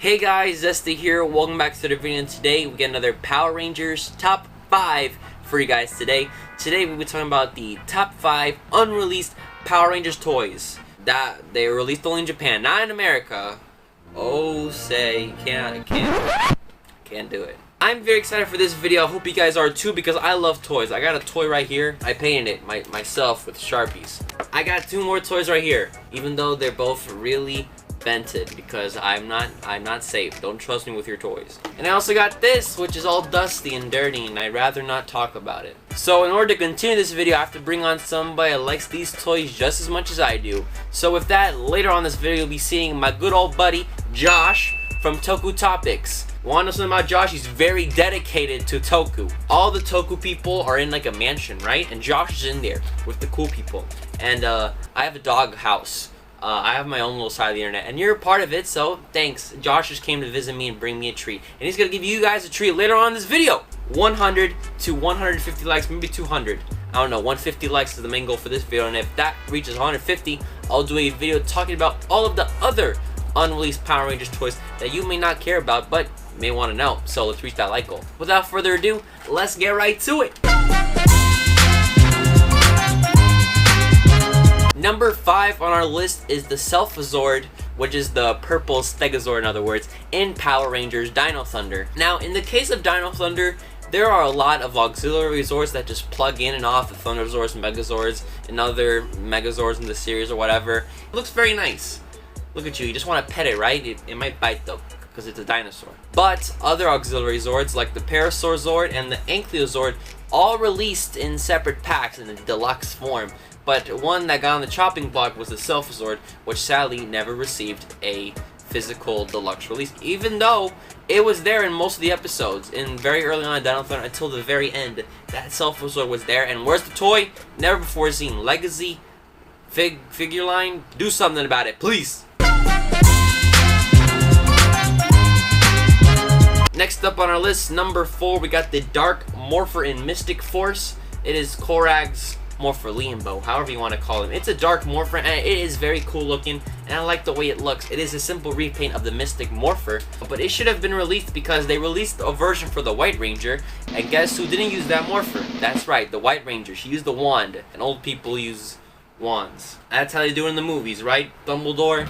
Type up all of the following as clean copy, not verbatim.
Hey guys, Este here. Welcome back to the video. And today we get another Power Rangers top 5 for you guys today. Today we'll be talking about the top 5 unreleased Power Rangers toys that they were released only in Japan, not in America. Oh, say can't do it. I'm very excited for this video. I hope you guys are too because I love toys. I got a toy right here. I painted it myself with Sharpies. I got 2 more toys right here, even though they're both really vented because I'm not safe. Don't trust me with your toys. And I also got this, which is all dusty and dirty, and I'd rather not talk about it. So in order to continue this video, I have to bring on somebody that likes these toys just as much as I do. So with that, later on this video, you'll be seeing my good old buddy Josh from Toku Topics. Want to know something about Josh? He's very dedicated to Toku. All the Toku people are in like a mansion, right? And Josh is in there with the cool people. And I have a dog house. I have my own little side of the internet, and you're a part of it, so thanks. Josh just came to visit me and bring me a treat, and he's gonna give you guys a treat later on in this video. 100 to 150 likes, maybe 200. I don't know, 150 likes is the main goal for this video, and if that reaches 150, I'll do a video talking about all of the other unreleased Power Rangers toys that you may not care about, but may want to know. So let's reach that like goal. Without further ado, let's get right to it. Number 5 on our list is the Cephalazord, which is the purple Megazord in other words, in Power Rangers Dino Thunder. Now, in the case of Dino Thunder, there are a lot of auxiliary Zords that just plug in and off the Thunder Zords, Megazords, and other Megazords in the series or whatever. It looks very nice. Look at you just want to pet it, right? It might bite though, because it's a dinosaur. But other auxiliary Zords like the Zord and the Zord all released in separate packs in the deluxe form. But one that got on the chopping block was the Cephalazord, which sadly never received a physical deluxe release, even though it was there in most of the episodes. In very early on in Dino Thunder until the very end, that Cephalazord was there. And where's the toy? Never before seen. Legacy figure line? Do something about it, please. Next up on our list, number 4, we got the Dark Morpher in Mystic Force. It is Korag's Morpher Liambo, however you want to call him. It's a dark Morpher and it is very cool looking, and I like the way it looks. It is a simple repaint of the Mystic Morpher, but it should have been released because they released a version for the White Ranger, and guess who didn't use that Morpher? That's right, the White Ranger. She used the wand, and old people use wands. That's how they do it in the movies, right? Dumbledore?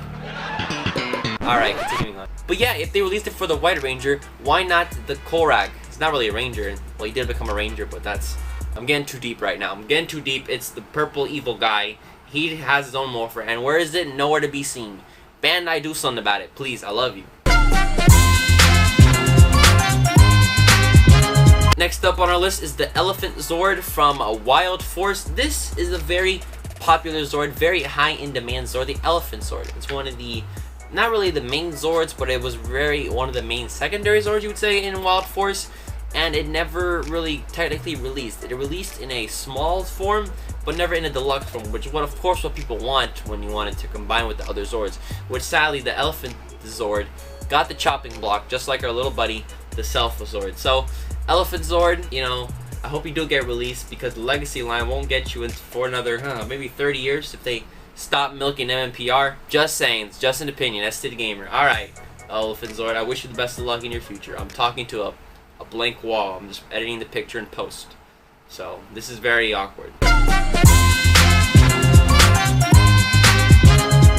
Alright, continuing on. But yeah, if they released it for the White Ranger, why not the Korag? It's not really a ranger. Well, he did become a ranger, but that's... I'm getting too deep right now. I'm getting too deep. It's the purple evil guy. He has his own Morpher. And where is it? Nowhere to be seen. Bandai, do something about it. Please, I love you. Next up on our list is the Elephant Zord from Wild Force. This is a very popular Zord. Very high in demand Zord. The Elephant Zord. It's one of the... not really the main Zords, but it was one of the main secondary Zords, you would say, in Wild Force. And it never really technically released. It released in a small form, but never in a deluxe form, which is what, of course, what people want when you wanted to combine with the other Zords. Which sadly, the Elephant Zord got the chopping block, just like our little buddy, the Cephalazord. So, Elephant Zord, you know, I hope you do get released because the Legacy line won't get you in for another, maybe 30 years if they stop milking MMPR. Just saying, it's just an opinion. That's the gamer. All right, Elephant Zord, I wish you the best of luck in your future. I'm talking to a blank wall. I'm just editing the picture in post. So, this is very awkward.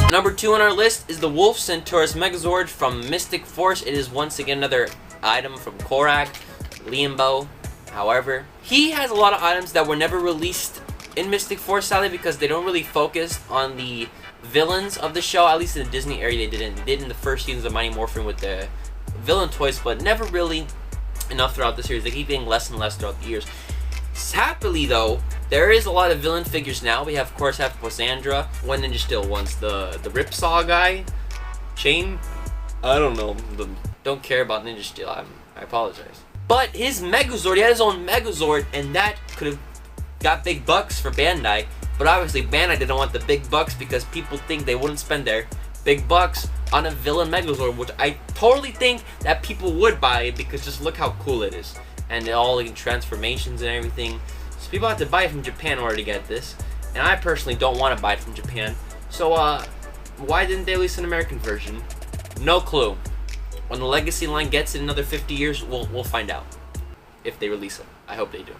Number 2 on our list is the Wolf Centaurus Megazord from Mystic Force. It is once again another item from Korag, Liambo. However, he has a lot of items that were never released in Mystic Force, sadly, because they don't really focus on the villains of the show. At least in the Disney area, they didn't. They did in the first seasons of Mighty Morphin with the villain toys, but never really enough throughout the series. They keep getting less and less throughout the years. Happily though, there is a lot of villain figures now. We of course have Posandra, one Ninja Steel once, the Ripsaw guy, Chain, I don't know, don't care about Ninja Steel, I apologize. But his Megazord, he had his own Megazord, and that could have got big bucks for Bandai, but obviously Bandai didn't want the big bucks because people think they wouldn't spend their big bucks on a villain Megazord, which I totally think that people would buy it because just look how cool it is. And all the transformations and everything. So people have to buy it from Japan in order to get this. And I personally don't want to buy it from Japan. So why didn't they release an American version? No clue. When the Legacy line gets in another 50 years, we'll find out if they release them. I hope they do.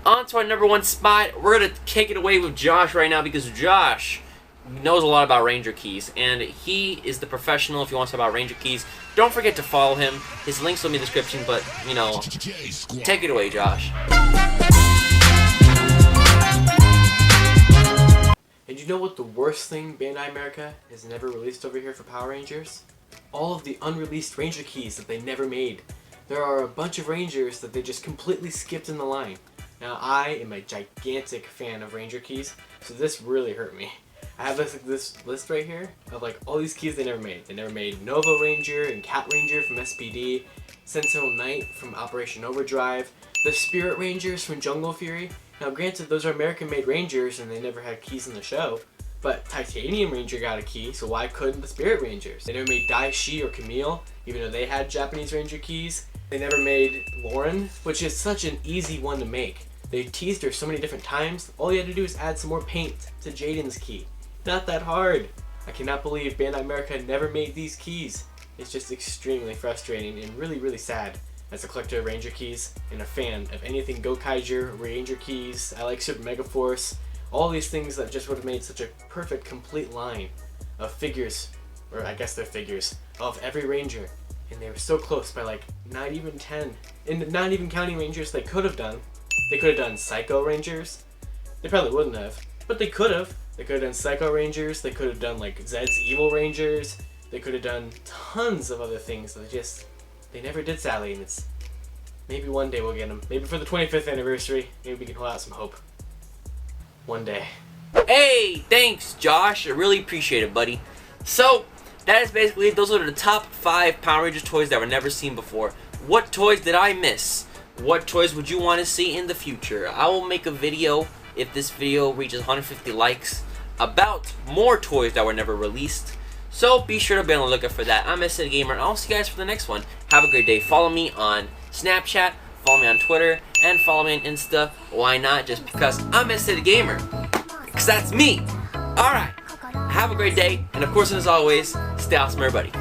On to our number 1 spot. We're going to kick it away with Josh right now because Josh knows a lot about Ranger keys, and he is the professional if you want to talk about Ranger keys. Don't forget to follow him. His links will be in the description, but, you know, take it away, Josh. And you know what the worst thing Bandai America has never released over here for Power Rangers? All of the unreleased Ranger keys that they never made. There are a bunch of Rangers that they just completely skipped in the line. Now, I am a gigantic fan of Ranger keys, so this really hurt me. I have this list right here of like all these keys they never made. They never made Nova Ranger and Cat Ranger from SPD, Sentinel Knight from Operation Overdrive, the Spirit Rangers from Jungle Fury. Now granted, those are American-made Rangers and they never had keys in the show, but Titanium Ranger got a key, so why couldn't the Spirit Rangers? They never made Daishi or Camille, even though they had Japanese Ranger keys. They never made Lauren, which is such an easy one to make. They teased her so many different times, all you had to do is add some more paint to Jaden's key. Not that hard. I cannot believe Bandai America never made these keys. It's just extremely frustrating and really, really sad. As a collector of Ranger keys and a fan of anything Gokaiger, Ranger keys, I like Super Mega Force, all these things that just would have made such a perfect, complete line of figures, or I guess they're figures, of every Ranger. And they were so close by like not even 10. And not even counting Rangers they could have done. They could have done Psycho Rangers. They probably wouldn't have, but they could have. They could have done Psycho Rangers, they could have done like Zed's Evil Rangers, they could have done tons of other things that they never did, sadly, and it's maybe one day we'll get them. Maybe for the 25th anniversary, maybe we can hold out some hope. One day. Hey, thanks, Josh. I really appreciate it, buddy. So, that is basically it. Those are the top 5 Power Rangers toys that were never seen before. What toys did I miss? What toys would you want to see in the future? I will make a video, if this video reaches 150 likes, about more toys that were never released. So be sure to be on the lookout for that. I'm Este Gamer, and I'll see you guys for the next one. Have a great day. Follow me on Snapchat, follow me on Twitter, and follow me on Insta. Why not? Just because I'm Este Gamer. Because that's me. Alright. Have a great day. And of course, as always, stay awesome, everybody.